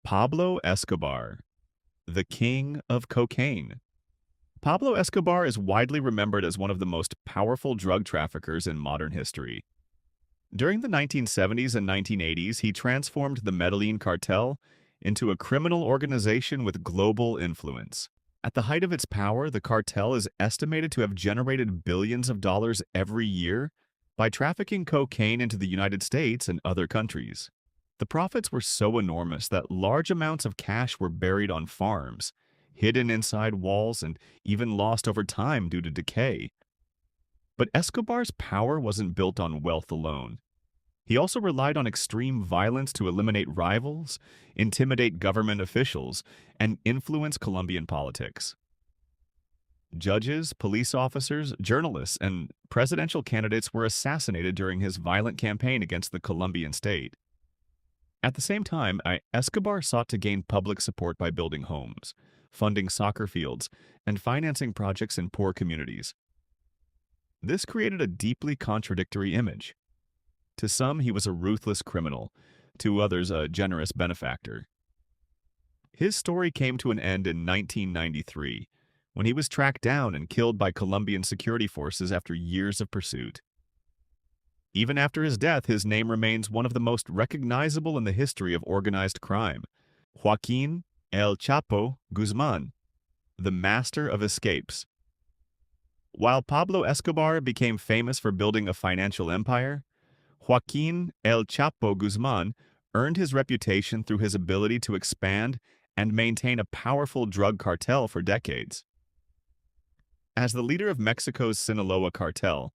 Pablo Escobar, the king of cocaine. Pablo Escobar is widely remembered as one of the most powerful drug traffickers in modern history. During the 1970s and 1980s, he transformed the Medellín cartel into a criminal organization with global influence. At the height of its power, the cartel is estimated to have generated billions of dollars every year by trafficking cocaine into the United States and other countries. The profits were so enormous that large amounts of cash were buried on farms, hidden inside walls, and even lost over time due to decay. But Escobar's power wasn't built on wealth alone. He also relied on extreme violence to eliminate rivals, intimidate government officials, and influence Colombian politics. Judges, police officers, journalists, and presidential candidates were assassinated during his violent campaign against the Colombian state. At the same time, Escobar sought to gain public support by building homes, funding soccer fields, and financing projects in poor communities. This created a deeply contradictory image. To some, he was a ruthless criminal, to others, a generous benefactor. His story came to an end in 1993, when he was tracked down and killed by Colombian security forces after years of pursuit. Even after his death, his name remains one of the most recognizable in the history of organized crime. Joaquín El Chapo Guzmán, the master of escapes. While Pablo Escobar became famous for building a financial empire, Joaquín El Chapo Guzmán earned his reputation through his ability to expand and maintain a powerful drug cartel for decades. As the leader of Mexico's Sinaloa cartel,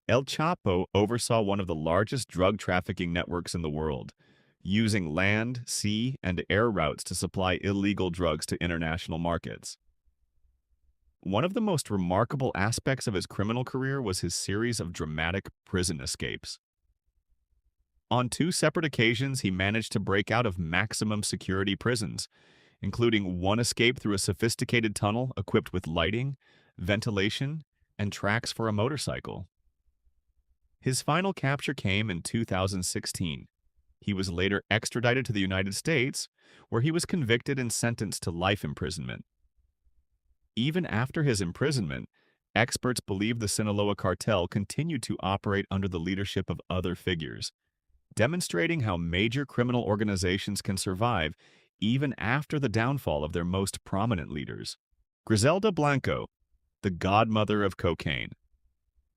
El Chapo oversaw one of the largest drug trafficking networks in the world, using land, sea, and air routes to supply illegal drugs to international markets. One of the most remarkable aspects of his criminal career was his series of dramatic prison escapes. On 2 separate occasions, he managed to break out of maximum security prisons, including one escape through a sophisticated tunnel equipped with lighting, ventilation, and tracks for a motorcycle. His final capture came in 2016. He was later extradited to the United States, where he was convicted and sentenced to life imprisonment. Even after his imprisonment, experts believe the Sinaloa cartel continued to operate under the leadership of other figures, demonstrating how major criminal organizations can survive even after the downfall of their most prominent leaders. Griselda Blanco, the godmother of cocaine.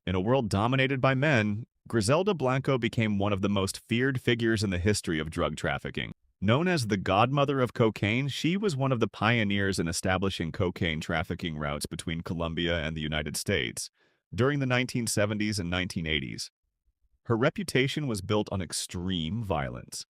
In a world dominated by men, Griselda Blanco became one of the most feared figures in the history of drug trafficking. Known as the godmother of cocaine, she was one of the pioneers in establishing cocaine trafficking routes between Colombia and the United States during the 1970s and 1980s. Her reputation was built on extreme violence.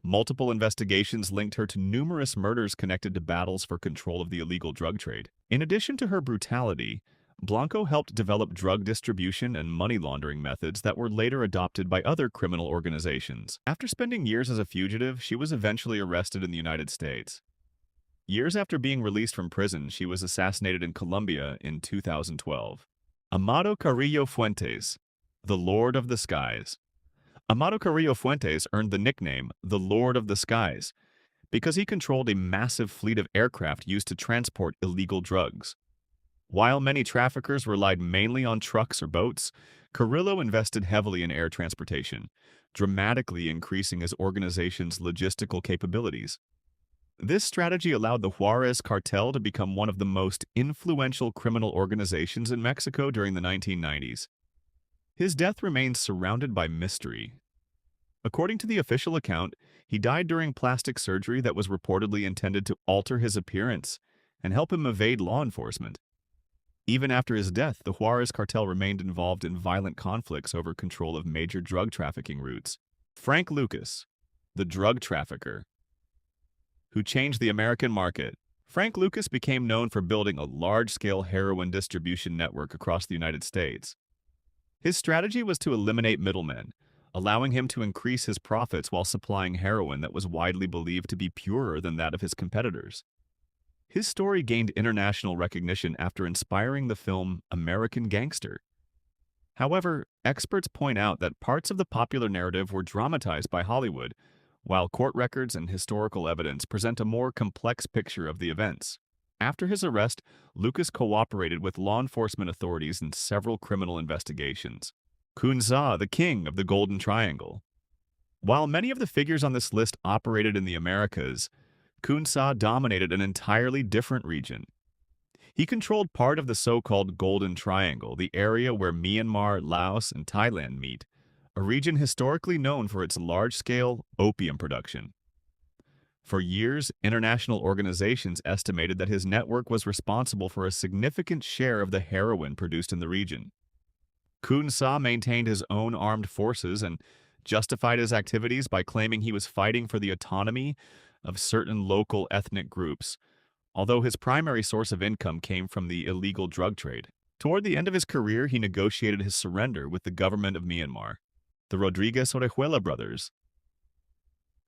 Multiple investigations linked her to numerous murders connected to battles for control of the illegal drug trade. In addition to her brutality, Blanco helped develop drug distribution and money laundering methods that were later adopted by other criminal organizations. After spending years as a fugitive, she was eventually arrested in the United States. Years after being released from prison, she was assassinated in Colombia in 2012. Amado Carrillo Fuentes, the Lord of the Skies. Amado Carrillo Fuentes earned the nickname the Lord of the Skies because he controlled a massive fleet of aircraft used to transport illegal drugs. While many traffickers relied mainly on trucks or boats, Carrillo invested heavily in air transportation, dramatically increasing his organization's logistical capabilities. This strategy allowed the Juarez cartel to become one of the most influential criminal organizations in Mexico during the 1990s. His death remains surrounded by mystery. According to the official account, he died during plastic surgery that was reportedly intended to alter his appearance and help him evade law enforcement. Even after his death, the Juarez cartel remained involved in violent conflicts over control of major drug trafficking routes. Frank Lucas, the drug trafficker, who changed the American market. Frank Lucas became known for building a large-scale heroin distribution network across the United States. His strategy was to eliminate middlemen, allowing him to increase his profits while supplying heroin that was widely believed to be purer than that of his competitors. His story gained international recognition after inspiring the film American Gangster. However, experts point out that parts of the popular narrative were dramatized by Hollywood, while court records and historical evidence present a more complex picture of the events. After his arrest, Lucas cooperated with law enforcement authorities in several criminal investigations. Kunza, the king of the Golden Triangle. While many of the figures on this list operated in the Americas, Kunza dominated an entirely different region. He controlled part of the so-called Golden Triangle, the area where Myanmar, Laos, and Thailand meet, a region historically known for its large-scale opium production. For years, international organizations estimated that his network was responsible for a significant share of the heroin produced in the region. Kun Sa maintained his own armed forces and justified his activities by claiming he was fighting for the autonomy of certain local ethnic groups, although his primary source of income came from the illegal drug trade. Toward the end of his career, he negotiated his surrender with the government of Myanmar. The Rodriguez Orejuela brothers.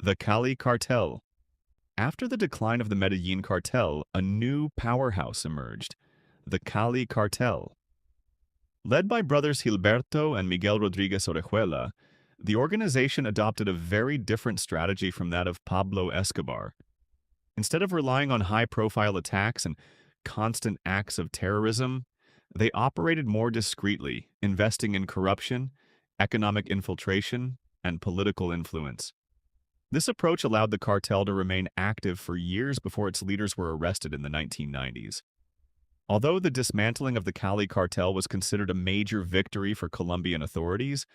The Cali Cartel. After the decline of the Medellín cartel, a new powerhouse emerged, the Cali Cartel. Led by brothers Gilberto and Miguel Rodriguez Orejuela, the organization adopted a very different strategy from that of Pablo Escobar. Instead of relying on high-profile attacks and constant acts of terrorism, they operated more discreetly, investing in corruption, economic infiltration, and political influence. This approach allowed the cartel to remain active for years before its leaders were arrested in the 1990s. Although the dismantling of the Cali cartel was considered a major victory for Colombian authorities,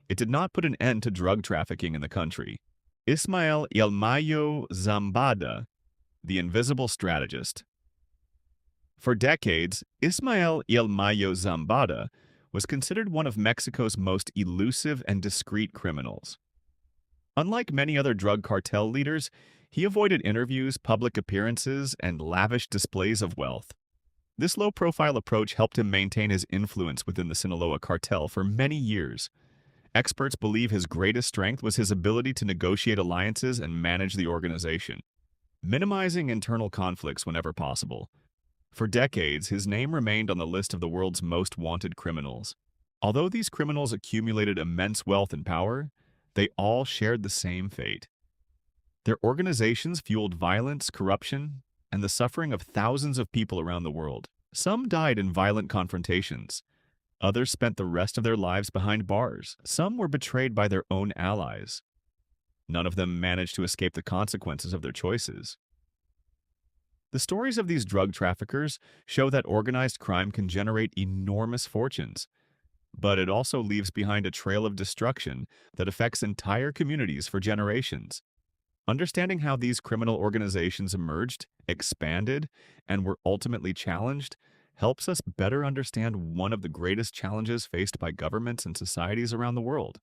it did not put an end to drug trafficking in the country. Ismael El Mayo Zambada, the invisible strategist. For decades, Ismael El Mayo Zambada was considered one of Mexico's most elusive and discreet criminals. Unlike many other drug cartel leaders, he avoided interviews, public appearances, and lavish displays of wealth. This low-profile approach helped him maintain his influence within the Sinaloa cartel for many years. Experts believe his greatest strength was his ability to negotiate alliances and manage the organization, minimizing internal conflicts whenever possible. For decades, his name remained on the list of the world's most wanted criminals. Although these criminals accumulated immense wealth and power, they all shared the same fate. Their organizations fueled violence, corruption, and the suffering of thousands of people around the world. Some died in violent confrontations. Others spent the rest of their lives behind bars. Some were betrayed by their own allies. None of them managed to escape the consequences of their choices. The stories of these drug traffickers show that organized crime can generate enormous fortunes, but it also leaves behind a trail of destruction that affects entire communities for generations. Understanding how these criminal organizations emerged, expanded, and were ultimately challenged helps us better understand one of the greatest challenges faced by governments and societies around the world.